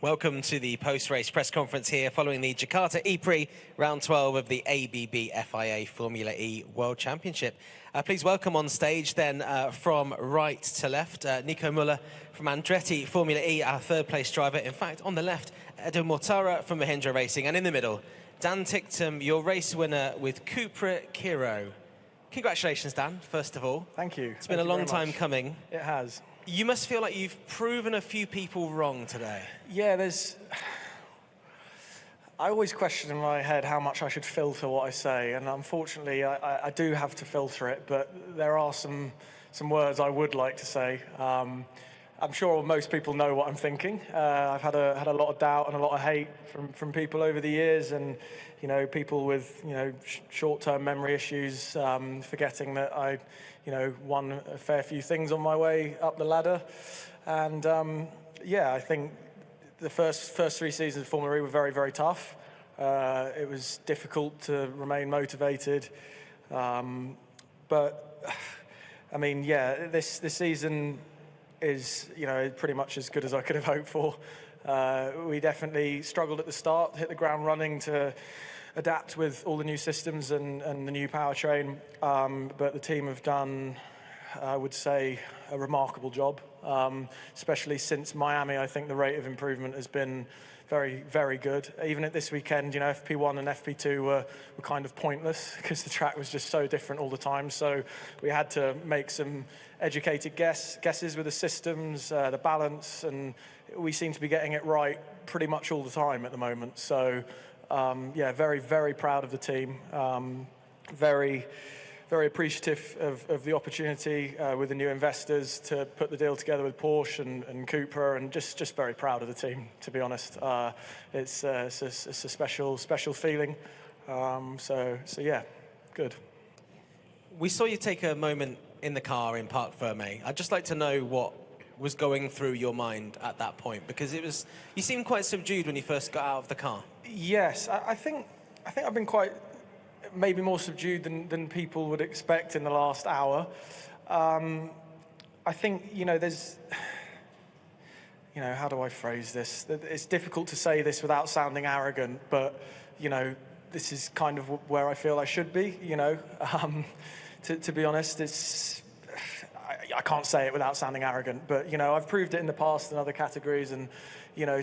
Welcome to the post-race press conference here following the Jakarta E-Prix round 12 of the ABB FIA Formula E World Championship. Please welcome on stage then from right to left, Nico Muller from Andretti Formula E, our third place driver. In fact, on the left, Edoardo Mortara from Mahindra Racing. And in the middle, Dan Ticktum, your race winner with CUPRA Kiro. Congratulations, Dan, first of all. Thank you. It's been a long time coming. It has. You must feel like you've proven a few people wrong today. Yeah, I always question in my head how much I should filter what I say, and unfortunately I do have to filter it, but there are some words I would like to say. I'm sure most people know what I'm thinking. I've had a lot of doubt and a lot of hate from people over the years, and people with short-term memory issues, forgetting that I won a fair few things on my way up the ladder. And yeah, I think the first three seasons of Formula E were very, very tough. It was difficult to remain motivated, but I mean, yeah, this season is pretty much as good as I could have hoped for. We definitely struggled at the start, hit the ground running to adapt with all the new systems and the new powertrain, but the team have done, I would say, a remarkable job. Especially since Miami, I think the rate of improvement has been very, very good. Even at this weekend, FP1 and FP2 were kind of pointless because the track was just so different all the time. So we had to make some educated guesses with the systems, the balance, and we seem to be getting it right pretty much all the time at the moment. So yeah, very, very proud of the team. Very appreciative of the opportunity with the new investors to put the deal together with Porsche and CUPRA, and just very proud of the team, to be honest. It's a special feeling. So yeah, good. We saw you take a moment in the car in Parc Fermé. I'd just like to know what was going through your mind at that point, because you seemed quite subdued when you first got out of the car. Yes, I think I've been maybe more subdued than people would expect in the last hour. I think, there's, how do I phrase this? It's difficult to say this without sounding arrogant, but, this is kind of where I feel I should be, to be honest. I can't say it without sounding arrogant, but, I've proved it in the past in other categories, and,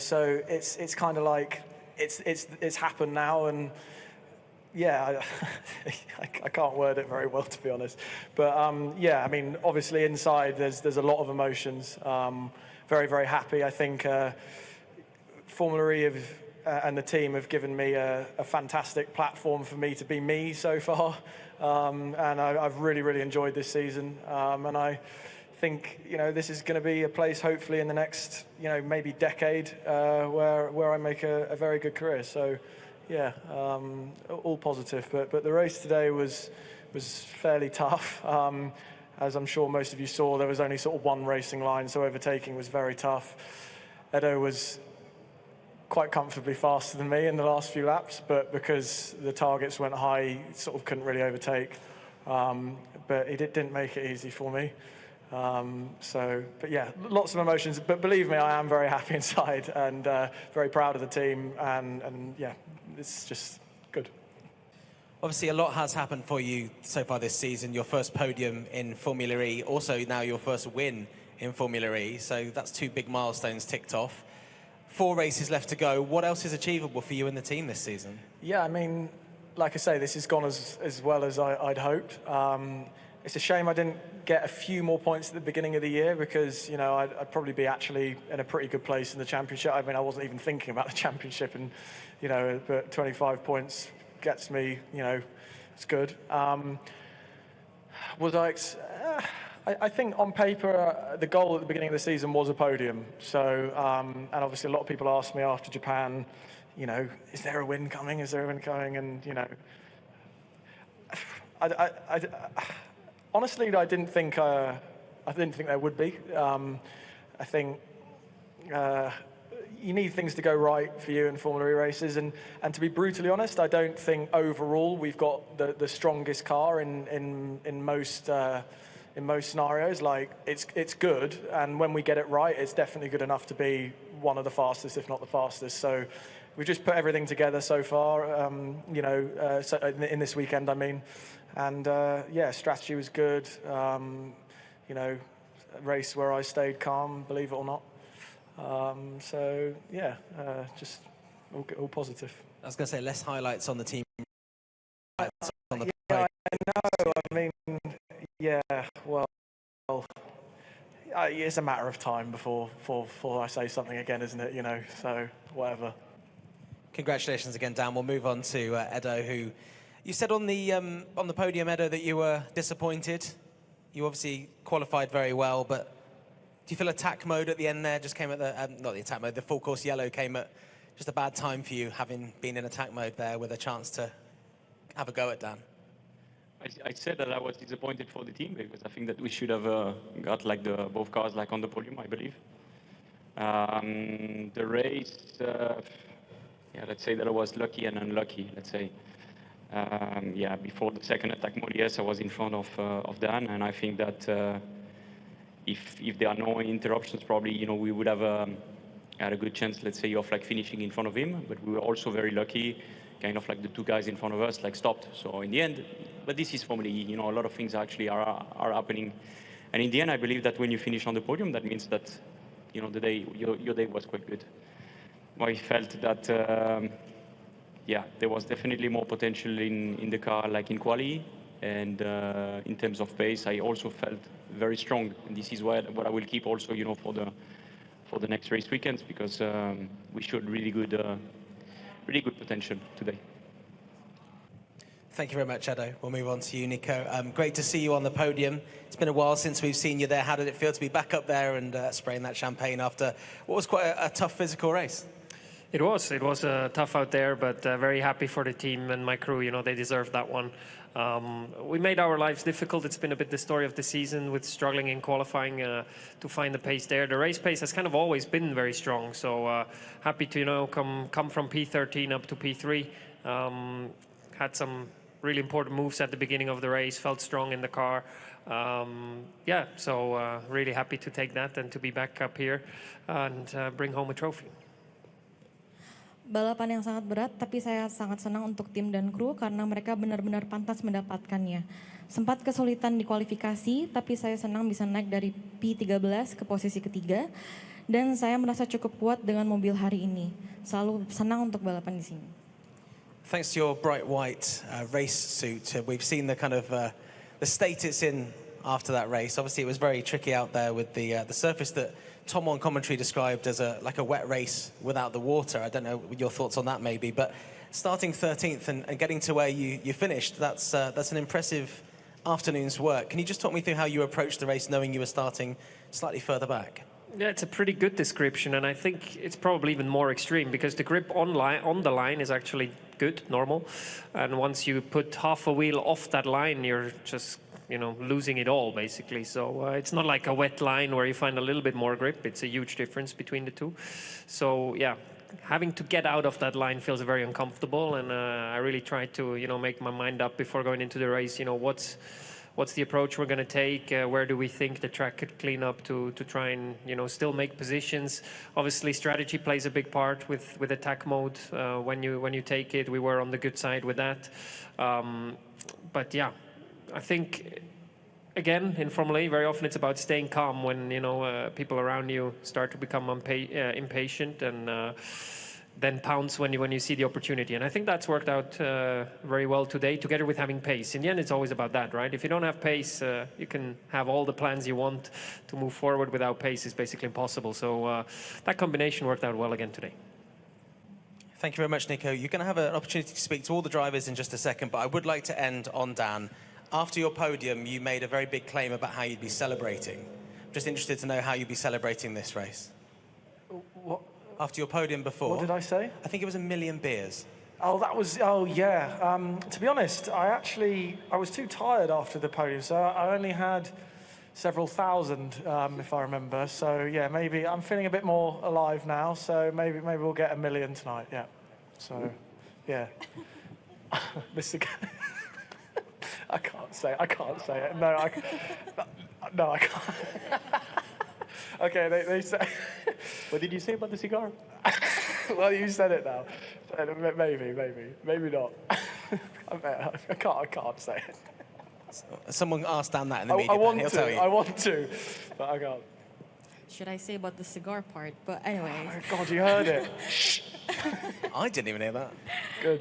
so it's kind of like, it's happened now, and yeah, I can't word it very well, to be honest. But yeah, I mean, obviously inside there's a lot of emotions. Very, very happy. I think Formula E and the team have given me a fantastic platform for me to be me so far. And I've really, really enjoyed this season. And I think, this is going to be a place, hopefully, in the next, maybe decade, where I make a very good career. So yeah, all positive. But the race today was fairly tough. As I'm sure most of you saw, there was only sort of one racing line, so overtaking was very tough. Edo was quite comfortably faster than me in the last few laps, but because the targets went high, he sort of couldn't really overtake. But it didn't make it easy for me. But yeah, lots of emotions. But believe me, I am very happy inside and very proud of the team. And yeah, it's just good. Obviously, a lot has happened for you so far this season. Your first podium in Formula E, also now your first win in Formula E. So that's two big milestones ticked off. 4 races left to go. What else is achievable for you and the team this season? Yeah, I mean, like I say, this has gone as well as I'd hoped. It's a shame I didn't get a few more points at the beginning of the year because, I'd probably be actually in a pretty good place in the championship. I mean, I wasn't even thinking about the championship, and, but 25 points gets me, it's good. I think on paper, the goal at the beginning of the season was a podium. So, and obviously a lot of people asked me after Japan, is there a win coming? Is there a win coming? And, honestly, I didn't think there would be. I think you need things to go right for you in Formula E races, and to be brutally honest, I don't think overall we've got the strongest car in most scenarios. Like it's good, and when we get it right, it's definitely good enough to be one of the fastest, if not the fastest. So we've just put everything together so far, so in this weekend, I mean. And yeah, strategy was good. A race where I stayed calm, believe it or not. So yeah, just all positive. I was going to say less highlights on the team. Yeah, I know. I mean, yeah. Well, it's a matter of time before I say something again, isn't it? So whatever. Congratulations again, Dan. We'll move on to Edo, who you said on the podium, Edo, that you were disappointed. You obviously qualified very well, but do you feel attack mode at the end there just came at the not the attack mode, the full course yellow came at just a bad time for you, having been in attack mode there with a chance to have a go at Dan? I said that I was disappointed for the team because I think that we should have got like both cars like on the podium, I believe. The race, yeah, let's say that I was lucky and unlucky. Let's say, yeah, before the second attack mode, yes, I was in front of Dan, and I think that if there are no interruptions, probably we would have had a good chance, let's say, of like finishing in front of him. But we were also very lucky. Kind of like the two guys in front of us like stopped. So in the end, but this is Formula E, a lot of things actually are happening. And in the end, I believe that when you finish on the podium, that means that, your day was quite good. I felt that, yeah, there was definitely more potential in the car, like in quali. And in terms of pace, I also felt very strong. And this is what I will keep also, for the next race weekends, because we showed really good potential today. Thank you very much, Edo. We'll move on to you, Nico. Great to see you on the podium. It's been a while since we've seen you there. How did it feel to be back up there and spraying that champagne after what was quite a tough physical race? It was tough out there, but very happy for the team and my crew. They deserved that one. We made our lives difficult. It's been a bit the story of the season with struggling in qualifying to find the pace there. The race pace has kind of always been very strong. So happy to come from P13 up to P3. Had some really important moves at the beginning of the race. Felt strong in the car. Yeah, so really happy to take that and to be back up here and bring home a trophy. Balapan yang sangat berat, tapi saya sangat senang untuk tim dan kru karena mereka benar-benar pantas mendapatkannya. Sempat kesulitan di kualifikasi, tapi saya senang bisa naik dari P13 ke posisi ketiga, dan saya merasa cukup kuat dengan mobil hari ini. Selalu senang untuk balapan di sini. Thanks to your bright white race suit, we've seen the kind of the state it's in after that race. Obviously, it was very tricky out there with the surface that Tom on commentary described as like a wet race without the water. I don't know your thoughts on that maybe, but starting 13th and getting to where you finished, that's an impressive afternoon's work. Can you just talk me through how you approached the race knowing you were starting slightly further back? Yeah, it's a pretty good description, and I think it's probably even more extreme because the grip on the line is actually good, normal, and once you put half a wheel off that line, you're just losing it all, basically. So it's not like a wet line where you find a little bit more grip. It's a huge difference between the two. So, yeah, having to get out of that line feels very uncomfortable, and I really try to, make my mind up before going into the race, what's the approach we're going to take, where do we think the track could clean up to try and, still make positions. Obviously, strategy plays a big part with attack mode when you take it. We were on the good side with that. But, yeah. I think, again, in Formula E, very often it's about staying calm when, people around you start to become impatient and then pounce when you see the opportunity. And I think that's worked out very well today, together with having pace. In the end, it's always about that, right? If you don't have pace, you can have all the plans you want to move forward. Without pace, it's basically impossible. So that combination worked out well again today. Thank you very much, Nico. You're going to have an opportunity to speak to all the drivers in just a second, but I would like to end on Dan. After your podium, you made a very big claim about how you'd be celebrating. I'm just interested to know how you'd be celebrating this race. What? After your podium before. What did I say? I think it was 1 million beers. Oh, yeah. To be honest, I was too tired after the podium, so I only had several thousand, if I remember. So, yeah, maybe I'm feeling a bit more alive now, so maybe we'll get 1 million tonight, yeah. So, yeah. Mr. I can't say it. No, I can't. Okay, they said. What did you say about the cigar? Well, you said it now. Maybe not. I can't say it. Someone asked Dan that in the I media. want he'll to. tell you. I want to, but I can't. Should I say about the cigar part? But anyways. Oh, God, you heard it. I didn't even hear that. Good.